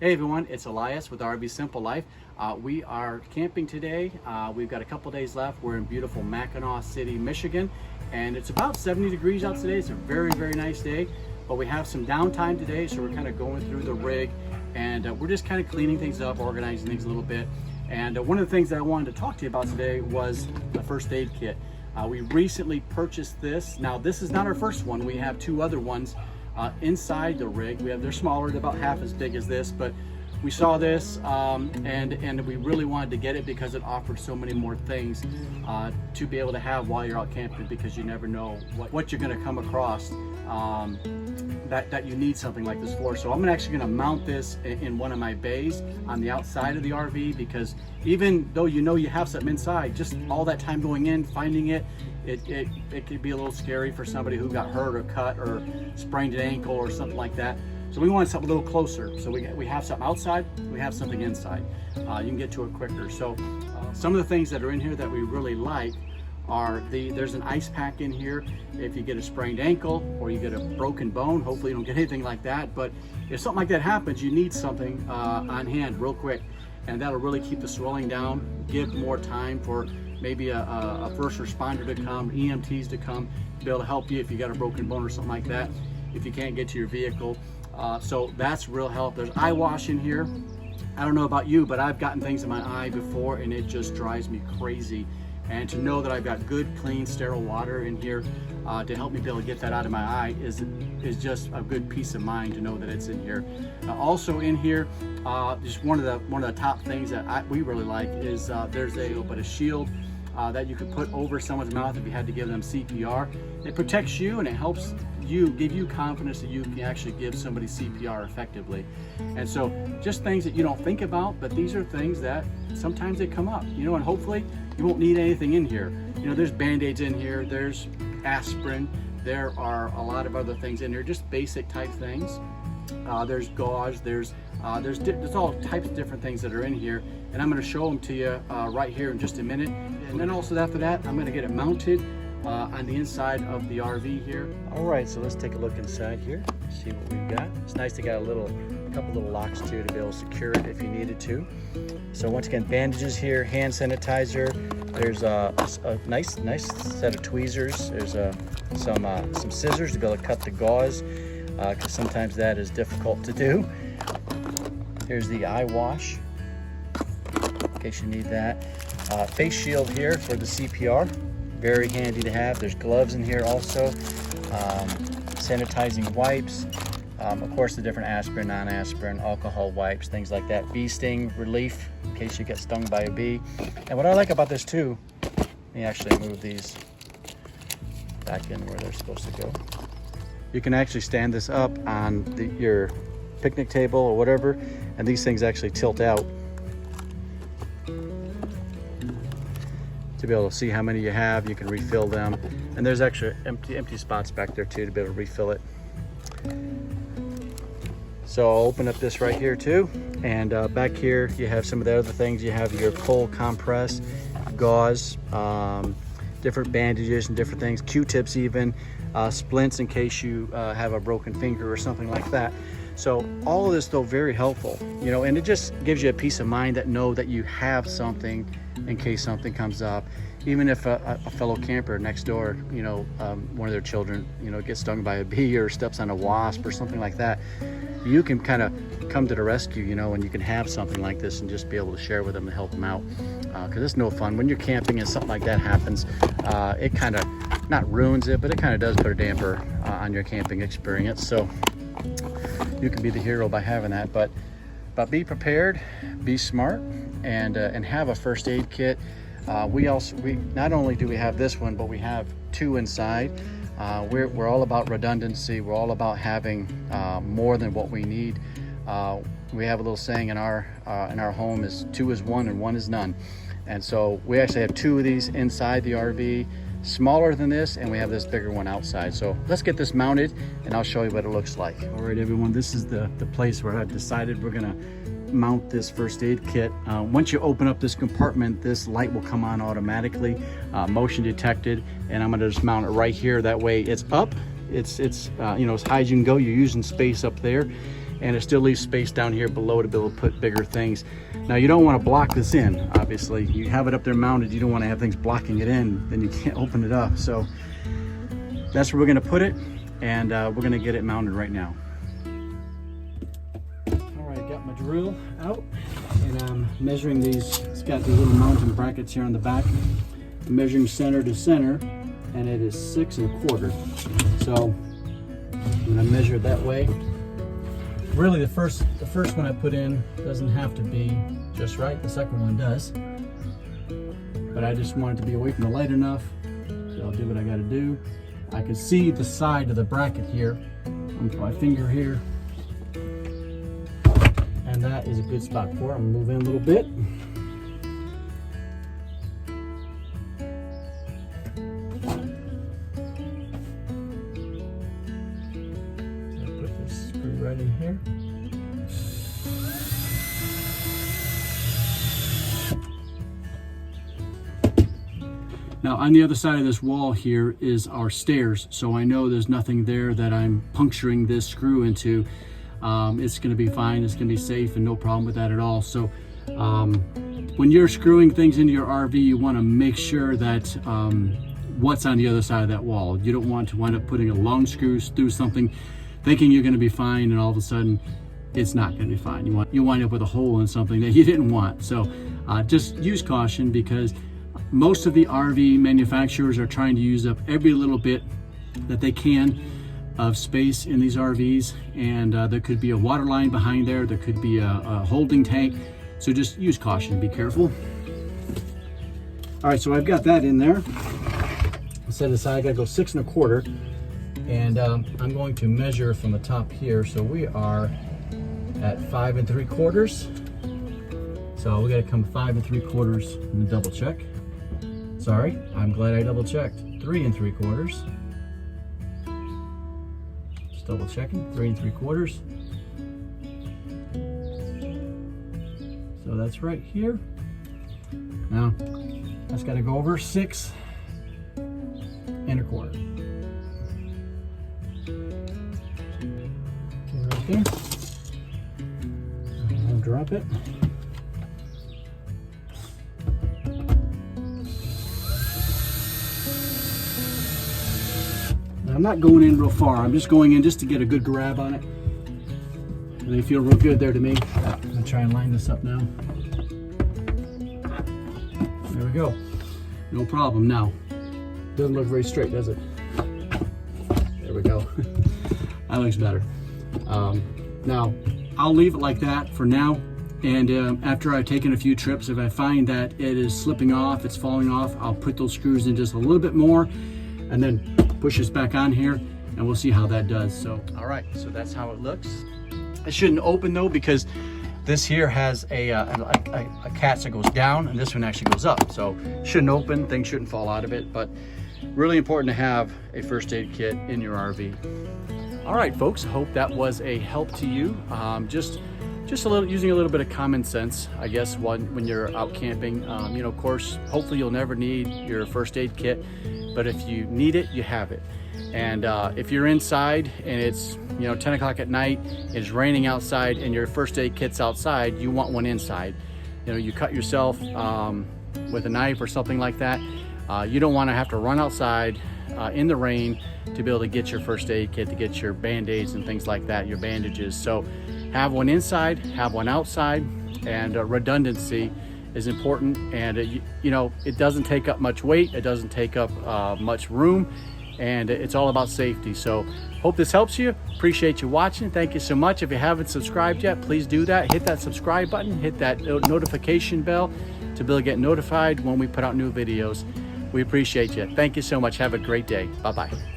Hey everyone, it's Elias with RV Simple Life. We are camping today. We've got a couple days left. We're in beautiful Mackinac City, Michigan, and it's about 70 degrees out today. It's a very, very nice day, but we have some downtime today, so we're kind of going through the rig, and we're just kind of cleaning things up, organizing things a little bit. And one of the things that I wanted to talk to you about today was the first aid kit. We recently purchased this. Now, this is not our first one. We have two other ones inside the rig. They're smaller, they're about half as big as this, but we saw this and we really wanted to get it because it offered so many more things to be able to have while you're out camping, because you never know what you're going to come across that you need something like this for. So I'm actually going to mount this in one of my bays on the outside of the RV, because even though you know you have something inside, just all that time going in, finding it could be a little scary for somebody who got hurt or cut or sprained an ankle or something like that. So we wanted something a little closer. So we have something outside, we have something inside. You can get to it quicker. So some of the things that are in here that we really like are there's an ice pack in here. If you get a sprained ankle or you get a broken bone, hopefully you don't get anything like that, but if something like that happens, you need something on hand real quick, and that'll really keep the swelling down, give more time for maybe a first responder to come, EMTs to come, to be able to help you if you got a broken bone or something like that, if you can't get to your vehicle. So that's real help. There's eye wash in here. I don't know about you, but I've gotten things in my eye before and it just drives me crazy. And to know that I've got good, clean, sterile water in here to help me be able to get that out of my eye is just a good peace of mind to know that it's in here. Also in here, just one of the top things that we really like is there's a shield that you could put over someone's mouth if you had to give them CPR. It protects you and it helps give you confidence that you can actually give somebody CPR effectively. And so just things that you don't think about, but these are things that sometimes they come up, and hopefully you won't need anything in here. There's Band-Aids in here, there's aspirin, there are a lot of other things in here, just basic type things. There's gauze, there's all types of different things that are in here, and I'm going to show them to you right here in just a minute. And then also after that, I'm going to get it mounted on the inside of the RV here. All right, so let's take a look inside here, see what we've got. It's nice to get a couple little locks too to be able to secure it if you needed to. So once again, bandages here, hand sanitizer. There's a nice set of tweezers. There's some scissors to be able to cut the gauze, because sometimes that is difficult to do. Here's the eye wash, in case you need that. Face shield here for the CPR, very handy to have. There's gloves in here also. Sanitizing wipes. Of course, the different aspirin, non-aspirin, alcohol wipes, things like that. Bee sting relief in case you get stung by a bee. And what I like about this too, let me actually move these back in where they're supposed to go. You can actually stand this up on your picnic table or whatever, and these things actually tilt out to be able to see how many you have. You can refill them, and there's extra empty spots back there too to be able to refill it. So I'll open up this right here too, and back here you have some of the other things. You have your cold compress, gauze, different bandages and different things, Q-tips even, splints in case you have a broken finger or something like that. So all of this though very helpful, and it just gives you a peace of mind that know that you have something in case something comes up. Even if a fellow camper next door, one of their children, gets stung by a bee or steps on a wasp or something like that, you can kind of come to the rescue, and you can have something like this and just be able to share with them to help them out. Because it's no fun when you're camping and something like that happens. It kind of not ruins it, but it kind of does put a damper on your camping experience. So you can be the hero by having that, but be prepared, be smart, and have a first aid kit. We not only do we have this one, but we have two inside. We're all about redundancy. We're all about having more than what we need. We have a little saying in our home is 2 is 1 and 1 is none. And so we actually have two of these inside the RV, smaller than this, and we have this bigger one outside. So let's get this mounted and I'll show you what it looks like. All right, everyone, this is the place where I've decided we're gonna mount this first aid kit. Once you open up this compartment, this light will come on automatically, motion detected, and I'm gonna just mount it right here. That way it's up, it's as high as you can go. You're using space up there, and it still leaves space down here below to be able to put bigger things. Now you don't want to block this in, obviously. You have it up there mounted, you don't want to have things blocking it in, then you can't open it up. So that's where we're going to put it, and we're going to get it mounted right now. All right, got my drill out, and I'm measuring these. It's got these little mounting brackets here on the back. I'm measuring center to center, and it is 6 1/4. So I'm going to measure it that way. Really, the first one I put in doesn't have to be just right. The second one does, but I just want it to be away from the light enough, so I'll do what I got to do. I can see the side of the bracket here. I'm put my finger here, and that is a good spot for it. I'm gonna move in a little bit. Right in here. Now on the other side of this wall here is our stairs, so I know there's nothing there that I'm puncturing this screw into. It's going to be fine, it's going to be safe, and no problem with that at all. So when you're screwing things into your RV, you want to make sure that what's on the other side of that wall. You don't want to wind up putting a long screw through something thinking you're going to be fine, and all of a sudden it's not going to be fine. You wind up with a hole in something that you didn't want. So just use caution, because most of the RV manufacturers are trying to use up every little bit that they can of space in these RVs, and there could be a water line behind there, there could be a holding tank. So just use caution, be careful. All right, so I've got that in there. Set aside, I gotta go 6 1/4. And I'm going to measure from the top here. So we are at 5 3/4. So we got to come 5 3/4 and double check. Sorry, I'm glad I double checked. 3 3/4. Just double checking. 3 3/4. So that's right here. Now that's got to go over 6 1/4. Okay, I'll drop it. Now, I'm not going in real far. I'm just going in just to get a good grab on it. They feel real good there to me. I'm gonna try and line this up now. There we go. No problem. Now, doesn't look very straight, does it? There we go. That looks better. Now I'll leave it like that for now, and after I've taken a few trips, if I find that it is slipping off, it's falling off, I'll put those screws in just a little bit more and then push this back on here, and we'll see how that does. So all right, so that's how it looks. It shouldn't open though, because this here has a catch that goes down, and this one actually goes up, so it shouldn't open, things shouldn't fall out of it. But really important to have a first aid kit in your RV. All right, folks, I hope that was a help to you. Just a little, using a little bit of common sense, I guess, when you're out camping. You know, of course, hopefully you'll never need your first aid kit, but if you need it, you have it. And if you're inside and it's 10 o'clock at night, it's raining outside, and your first aid kit's outside, you want one inside. You cut yourself with a knife or something like that. You don't want to have to run outside in the rain to be able to get your first aid kit, to get your band-aids and things like that, your bandages. So have one inside, have one outside, and redundancy is important. And it doesn't take up much weight, it doesn't take up much room, and it's all about safety. So hope this helps you. Appreciate you watching. Thank you so much. If you haven't subscribed yet, please do that. Hit that subscribe button, hit that notification bell to be able to get notified when we put out new videos. We appreciate you. Thank you so much. Have a great day. Bye-bye.